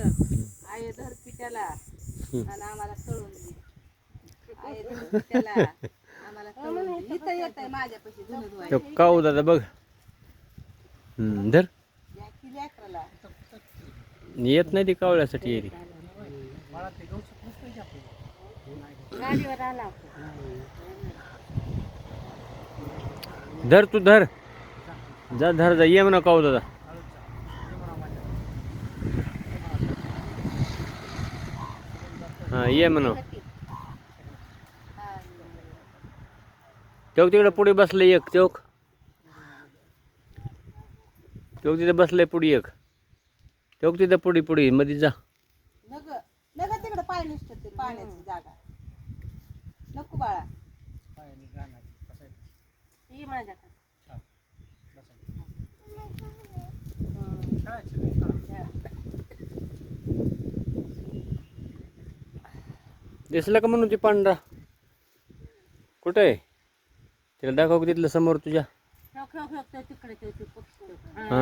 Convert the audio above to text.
आई धरती त्याला आणि आम्हाला कळून दे. आई धरती त्याला आम्हाला कळून दे. इथं येतंय माझ्यापाशी धुणं धुवायला. तो काऊ दादा बघ. धर. या की लेकराला. येत नाही ती कावळ्यासाठी येते. गाडीवर आला धर तू धर. जा धर जा. ये म्हणा काऊ दादा. हा ये म्हणा. चौक तिकडे पुढे बसले एक चौक. चौक तिथे बसले पुढे एक. चौक तिथे पुढे पुढे मध्ये जा. नग नग तिकडे पाय निसटत ते पाण्याची जागा. नको बाळा. ये माझ्याकडे. दिसला का म्हणून ती पांढरा कुठे आहे? तिला दाखव तिथलं समोर तुझ्या. तिकडे हा